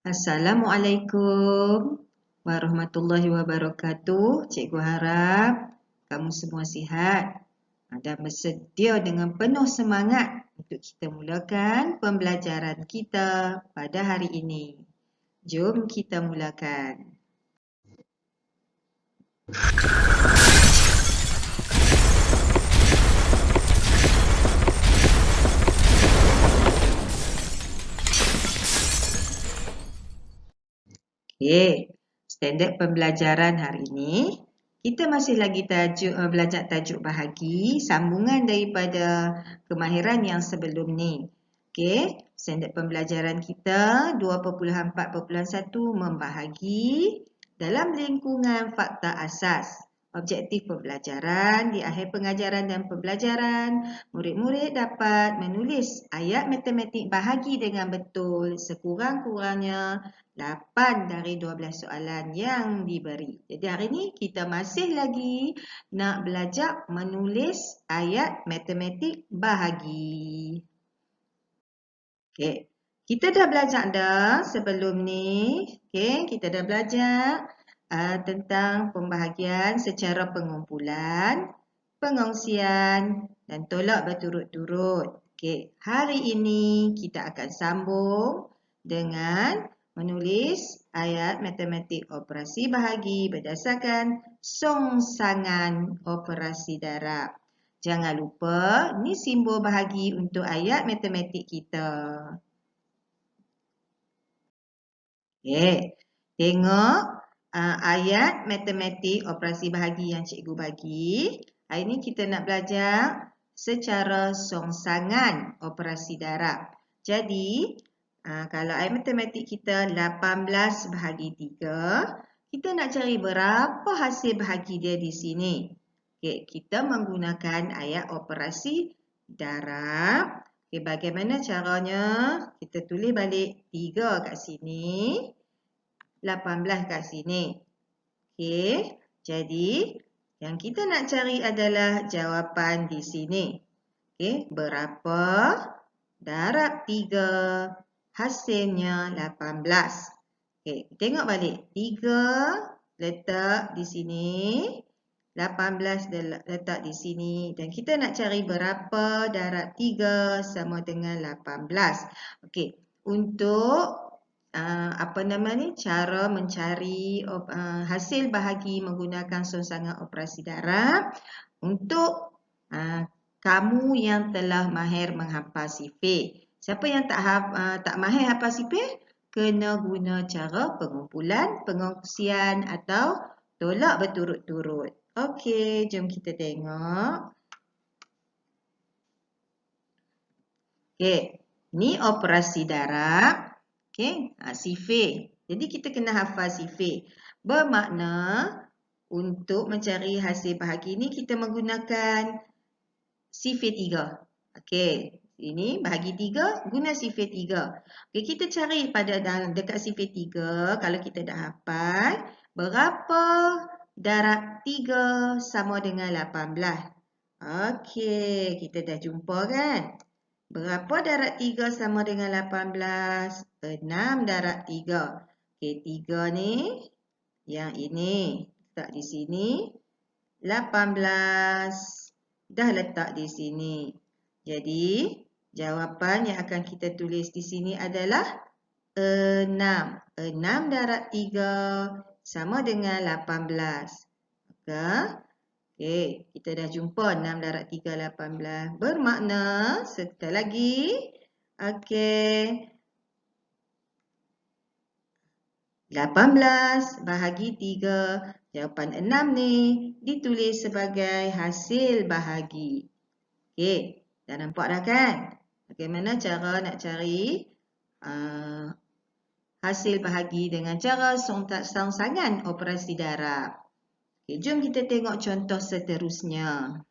Assalamualaikum warahmatullahi wabarakatuh. Cikgu harap kamu semua sihat dan bersedia dengan penuh semangat untuk kita mulakan pembelajaran kita pada hari ini. Jom kita mulakan. Okey, standard pembelajaran hari ini, kita masih lagi belajar tajuk bahagi, sambungan daripada kemahiran yang sebelum ni. Okey, standard pembelajaran kita 2.4.1 membahagi dalam lingkungan fakta asas. Objektif pembelajaran, di akhir pengajaran dan pembelajaran, murid-murid dapat menulis ayat matematik bahagi dengan betul sekurang-kurangnya 8 dari 12 soalan yang diberi. Jadi hari ini kita masih lagi nak belajar menulis ayat matematik bahagi. Okey, kita dah belajar dah sebelum ni. Okey, kita dah belajar tentang pembahagian secara pengumpulan, pengongsian dan tolak berturut-turut. Okey, hari ini kita akan sambung dengan menulis ayat matematik operasi bahagi berdasarkan songsangan operasi darab. Jangan lupa, ni simbol bahagi untuk ayat matematik kita. Okey, tengok ayat matematik operasi bahagi yang cikgu bagi. Hari ini kita nak belajar secara songsangan operasi darab. Jadi, kalau ayat matematik kita 18 bahagi 3, kita nak cari berapa hasil bahagi dia di sini. Okey, kita menggunakan ayat operasi darab. Okey, bagaimana caranya? Kita tulis balik 3 kat sini, 18 kat sini. Okey, jadi yang kita nak cari adalah jawapan di sini. Okey, berapa darab 3 hasilnya 18. Okey, tengok balik. 3 letak di sini, 18 letak di sini dan kita nak cari berapa darab 3 sama dengan 18. Okey, untuk cara mencari hasil bahagi menggunakan songsangan operasi darab untuk kamu yang telah mahir menghafal sifir. Siapa yang tak mahir hafal sifir, kena guna cara pengumpulan, pengongsian atau tolak berturut-turut. Okey, jom kita tengok. Okey, ni operasi darab. Okey, sifir. Jadi kita kena hafal sifir. Bermakna untuk mencari hasil bahagi ni kita menggunakan sifir 3. Okey, ini bahagi 3 guna sifir 3. Okey, kita cari pada dekat sifir 3 kalau kita dah hafal berapa darab 3 sama dengan 18. Okey, kita dah jumpa kan? Berapa darab 3 sama dengan 18? 6 darab 3. Okey, 3 ni, yang ini, letak di sini. 18 dah letak di sini. Jadi, jawapan yang akan kita tulis di sini adalah 6. 6 darab 3 sama dengan 18. Okey, kita dah jumpa 6 darab 3, 18. Bermakna, sekali lagi. Okey. 18 bahagi 3. Jawapan 6 ni ditulis sebagai hasil bahagi. Okey, dah nampak dah kan? Bagaimana cara nak cari hasil bahagi dengan cara songsangan operasi darab. Okay, jom kita tengok contoh seterusnya.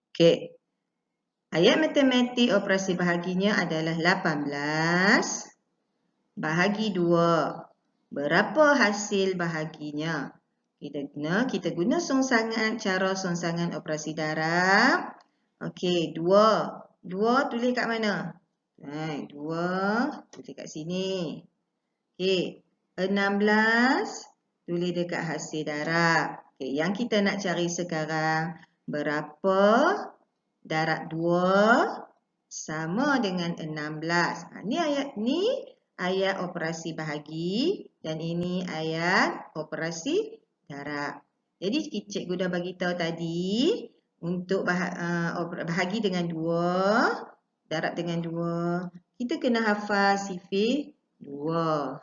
Okey, ayat matematik operasi bahaginya adalah 18 bahagi 2. Berapa hasil bahaginya? Kita guna cara songsangan operasi darab. Okey, 2. 2 tulis kat mana? 2 tulis kat sini. Okey, 16 tulis dekat hasil darab. Okey, yang kita nak cari sekarang, berapa darab 2 sama dengan 16. Ni ayat operasi bahagi dan ini ayat operasi darab. Jadi cikgu dah bagi tahu tadi untuk bahagi dengan 2, darab dengan 2, kita kena hafal sifir 2.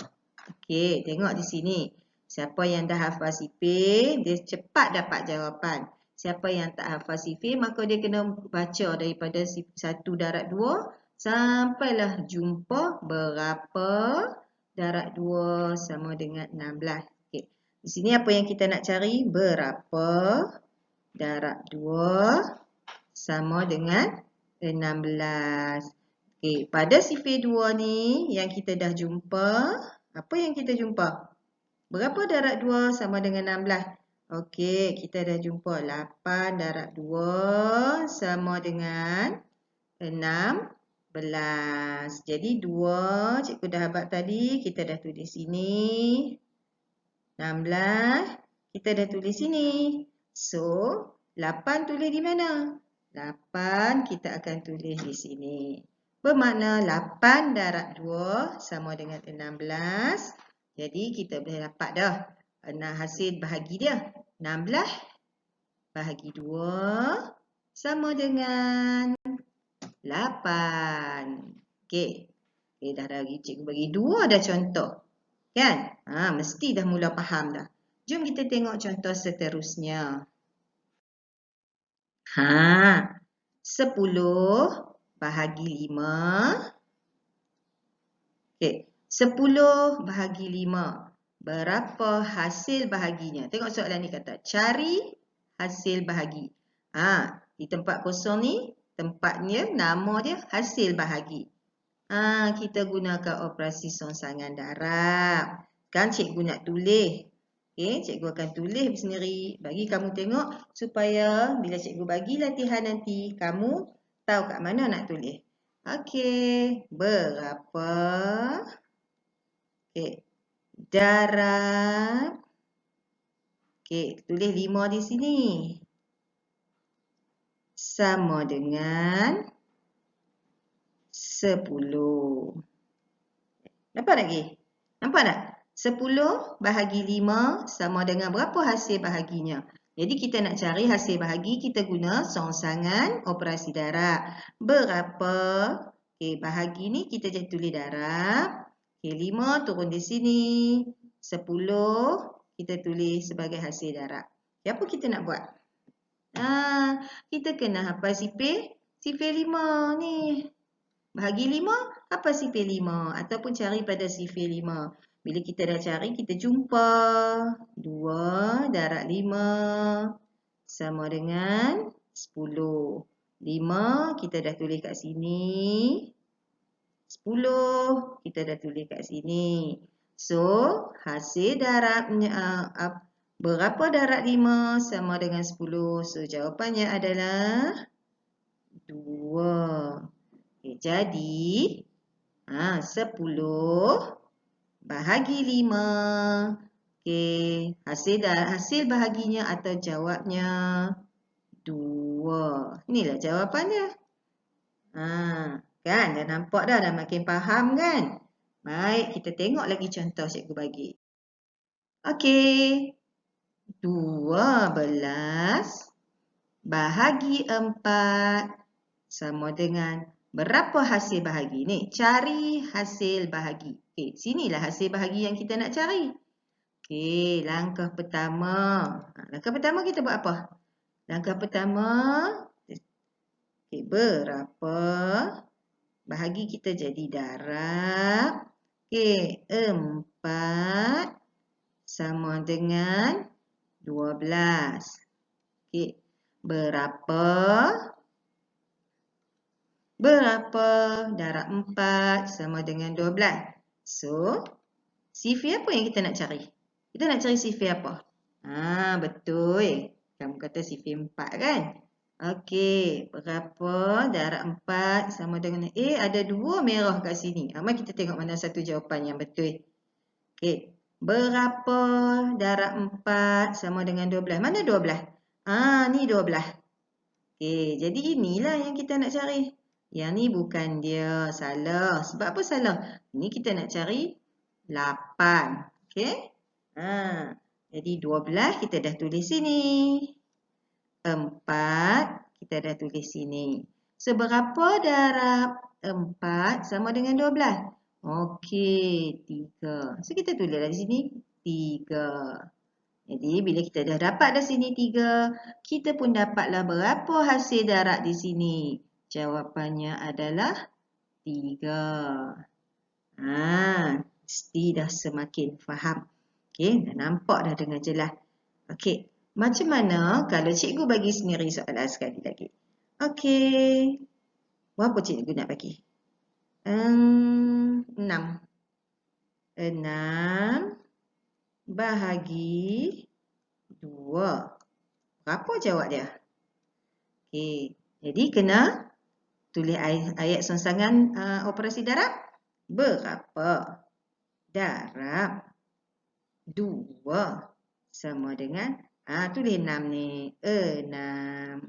Okey, tengok di sini. Siapa yang dah hafal sifir, dia cepat dapat jawapan. Siapa yang tak hafal sifir, maka dia kena baca daripada 1 darab 2 sampailah jumpa berapa darab 2 sama dengan 16. Okey. Di sini apa yang kita nak cari? Berapa darab 2 sama dengan 16. Okey, pada sifir 2 ni yang kita dah jumpa, apa yang kita jumpa? Berapa darab 2 sama dengan 16? Okey, kita dah jumpa 8 darab 2 sama dengan 16. Jadi 2, cikgu dah habaq tadi, kita dah tulis sini. 16, kita dah tulis sini. So, 8 tulis di mana? 8 kita akan tulis di sini. Bermakna 8 darab 2 sama dengan 16. Jadi kita boleh dapat dah hasil bahagi dia. 16 bahagi 2 sama dengan 8. Okey. Okay, dah bagi cikgu bagi 2 dah contoh. Kan? Mesti dah mula faham dah. Jom kita tengok contoh seterusnya. 10 bahagi 5. Okey, 10 bahagi 5. Berapa hasil bahaginya? Tengok soalan ni kata, cari hasil bahagi. Di tempat kosong ni, tempatnya, nama dia hasil bahagi. Kita gunakan operasi songsangan darab. Kan cikgu nak tulis. Okay, cikgu akan tulis sendiri. Bagi kamu tengok supaya bila cikgu bagi latihan nanti, kamu tahu kat mana nak tulis. Okey, berapa? Okey, darab. Okey, tulis 5 di sini. Sama dengan 10. Nampak lagi? Nampak tak? 10 bahagi 5 sama dengan berapa hasil bahaginya? Jadi kita nak cari hasil bahagi, kita guna songsangan operasi darab. Berapa? Okey, bahagi ni kita jadi tulis darab. Okey, 5 turun di sini. 10 kita tulis sebagai hasil darab. Okay, apa kita nak buat? Kita kena hafal sifir 5 ni. Bahagi 5, apa sifir 5? Ataupun cari pada sifir 5. Bila kita dah cari, kita jumpa 2 darab 5 sama dengan 10. 5 kita dah tulis kat sini. 10 kita dah tulis kat sini. So, hasil darabnya berapa darab 5 sama dengan 10? So, jawapannya adalah 2. Okay, jadi 10 bahagi 5. Okey, hasil bahaginya atau jawabnya 2. Inilah jawapannya. Kan dah nampak dah makin faham kan? Baik, kita tengok lagi contoh cikgu bagi. Okey. 12 bahagi 4 sama dengan berapa hasil bahagi? Ni, cari hasil bahagi. Okey, sinilah hasil bahagi yang kita nak cari. Okey, langkah pertama. Langkah pertama kita buat apa? Langkah pertama, okey, berapa bahagi kita jadi darab. Okey, 4 sama dengan 12. Okey, berapa darab 4 sama dengan 12? So, sifir apa yang kita nak cari? Kita nak cari sifir apa? Betul. Kamu kata sifir 4 kan? Okey, berapa darab 4 sama dengan ada 2 merah kat sini. Mari kita tengok mana satu jawapan yang betul. Okey, berapa darab 4 sama dengan 12? Mana 12? Ni 12. Okey, jadi inilah yang kita nak cari. Yang ni bukan dia, salah. Sebab apa salah? Ini kita nak cari 8. Okey? Jadi 12 kita dah tulis sini. 4 kita dah tulis sini. Seberapa darab 4 sama dengan 12? Okey, 3. So kita tulislah di sini 3. Jadi bila kita dah dapat dah sini 3, kita pun dapatlah berapa hasil darab di sini. Jawapannya adalah 3. Mesti dah semakin faham. Okey, dah nampak dah dengan jelas. Okey, macam mana kalau cikgu bagi sendiri soalan sekali lagi? Okey, berapa cikgu nak bagi? 6. 6 bahagi 2. Berapa jawab dia? Okey, jadi kena tulis ayat songsangan operasi darab. Berapa darab 2 sama dengan tulis 6 ni. 6.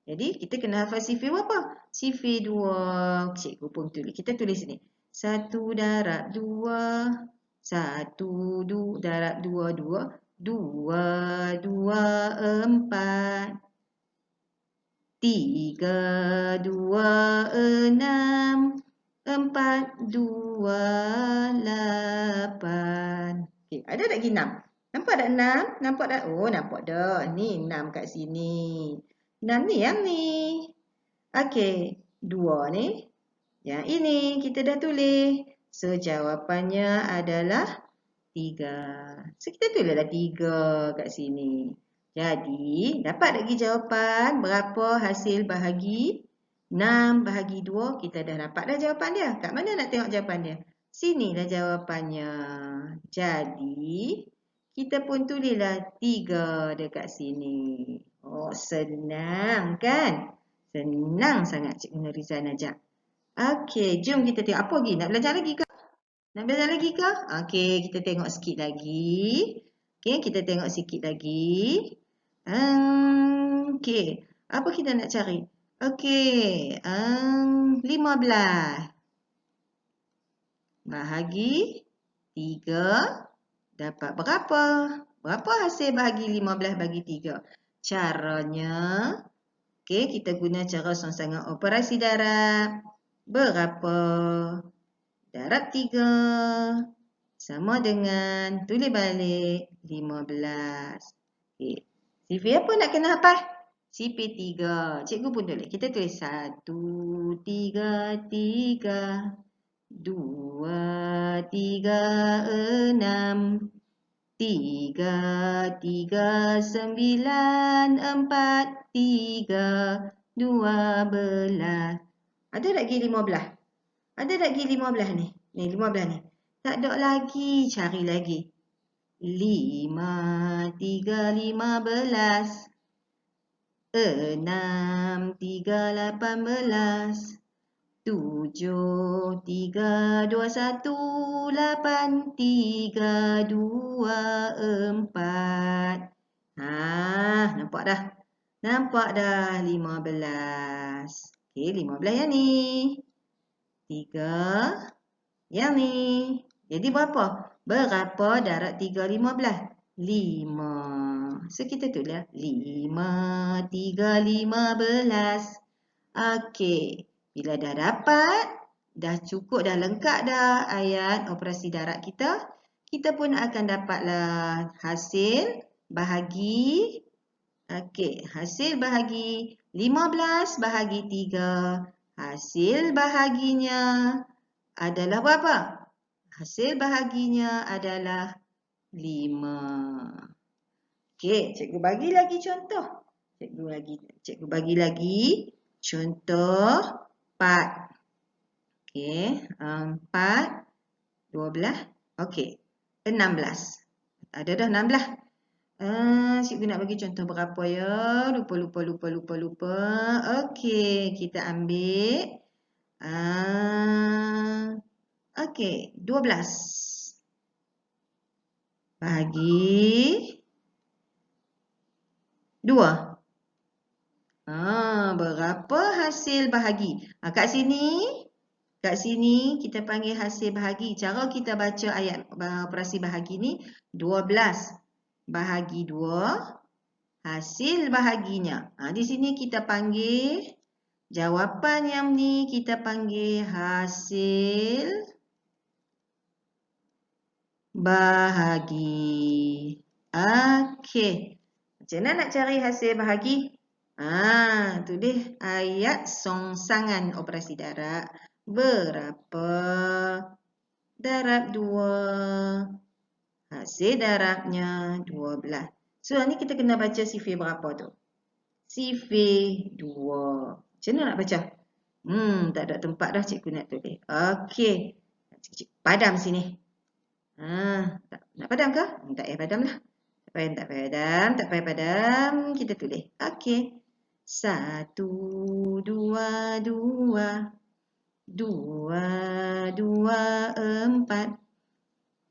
Jadi kita kena hafal sifir berapa? Sifir 2. Cikgu pun tulis. Kita tulis sini. 1 darab 2. 1 darab 2, 2. 2, 2, 4. 3, 2, 6. 4, 2, 8. Okey, ada tak lagi 6? Nampak tak 6? Nampak tak? Oh, nampak dah. Ni 6 kat sini. 6 ni yang ni. Okey, 2 ni. Yang ini kita dah tulis. So, jawapannya adalah 3. So, kita tulislah 3 kat sini. Jadi, dapat lagi jawapan berapa hasil bahagi 6 bahagi 2. Kita dah dapat dah jawapan dia. Kat mana nak tengok jawapan dia? Sini dah jawapannya. Jadi, kita pun tulislah 3 dekat sini. Oh, senang kan? Senang sangat Cikgu Nurizan ajak. Okey, jom kita tengok. Apa lagi? Nak belajar lagi ke? Nak belajar lagi ke? Okey, kita tengok sikit lagi. Okey, kita tengok sikit lagi. Okey, apa kita nak cari? Okey, 15 bahagi 3 dapat berapa? Berapa hasil bahagi 15 bagi 3? Caranya, okey, kita guna cara songsangan operasi darab. Berapa darab 3 sama dengan, tulis balik, 15. Okey, sifir apa nak kena hafal? Sifir 3. Cikgu pun tulis. Kita tulis 1, 3, 3. 2, 3, 6. 3, 3, 9. 4, 3, 12. Ada tak lagi 15? Ada tak lagi 15 ni? Ni 15 ni. Tak ada lagi. Cari lagi. 5, 3, 15. 6, 3, 18. 7, 3, 2, 1, 8, 3, 2, 4. Nampak dah? Nampak dah 15. Okey, 15 yang ni. 3 yang ni. Jadi berapa? Berapa darab 3, 15? 5. So, kita tulis 5, 3, 15. Okey. Bila dah dapat, dah cukup, dah lengkap dah ayat operasi darab kita, kita pun akan dapatlah hasil bahagi. Okey, hasil bahagi 15 bahagi 3. Hasil bahaginya adalah berapa? Hasil bahaginya adalah 5. Okey, cikgu bagi lagi contoh. Cikgu bagi lagi contoh 4. Okey, 4, 12. Okey, 16. Ada dah 16. Cikgu nak bagi contoh berapa ya? Lupa. Okey, kita ambil. Okey, 12. Bahagi 2. Berapa hasil bahagi? Kat sini kita panggil hasil bahagi. Cara kita baca ayat operasi bahagi ni 12 bahagi 2 hasil bahaginya. Di sini kita panggil jawapan yang ni kita panggil hasil bahagi. Okey. Macam mana nak cari hasil bahagi? Tulis ayat songsangan operasi darab. Berapa darab 2? Hasil darabnya 12. So, ni kita kena baca sifir berapa tu? Sifir 2. Macam mana nak baca? Tak ada tempat dah cikgu nak tulis. Okey. Padam sini. Nak padam ke? Tak payah padam lah. Tak payah padam. Kita tulis. Okey. 1, 2, 2. 2, 2, 4.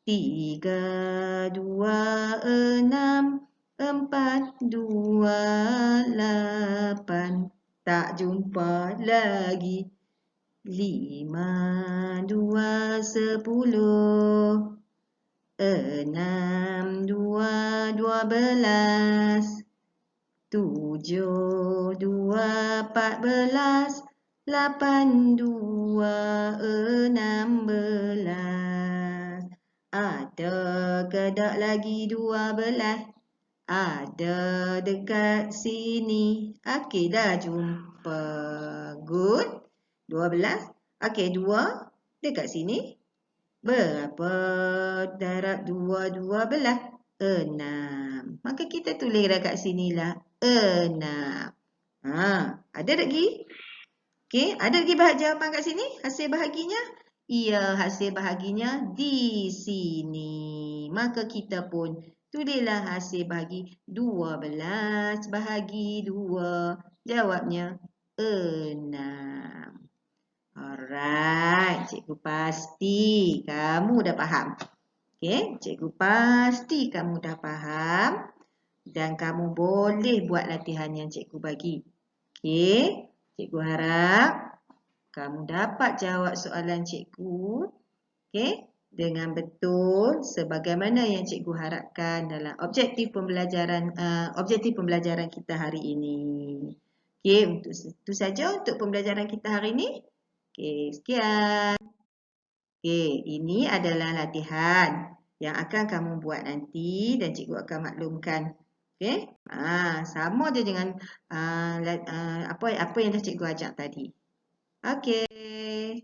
3, 2, 6. 4, 2, 8. Tak jumpa lagi. 5, 2, 10. 6, 2, 12. 7, 2, 14. 8, 2, 16. Ada ke tak lagi 12? Ada dekat sini. Okey, dah jumpa. Good. 12. Okey, 2 dekat sini. Berapa darab 2, 12? 6. Maka kita tulis dekat sinilah 6. Ada lagi? Okey, ada lagi jawapan kat sini? Hasil bahaginya? Ya, hasil bahaginya di sini. Maka kita pun tulislah hasil bahagi 12 bahagi 2. Jawabnya 6. Alright, cikgu pasti kamu dah faham. Okey, cikgu pasti kamu dah faham. Dan kamu boleh buat latihan yang cikgu bagi. Okey, cikgu harap kamu dapat jawab soalan cikgu. Okey, dengan betul sebagaimana yang cikgu harapkan dalam objektif pembelajaran kita hari ini. Okey, itu saja untuk pembelajaran kita hari ini. Okey, sekian. Okey, ini adalah latihan yang akan kamu buat nanti dan cikgu akan maklumkan. Okey, sama je dengan apa yang dah cikgu ajak tadi. Okey.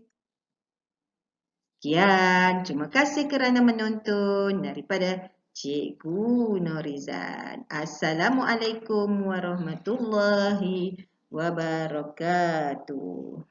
Sekian, terima kasih kerana menonton daripada Cikgu Norizan. Assalamualaikum warahmatullahi wabarakatuh.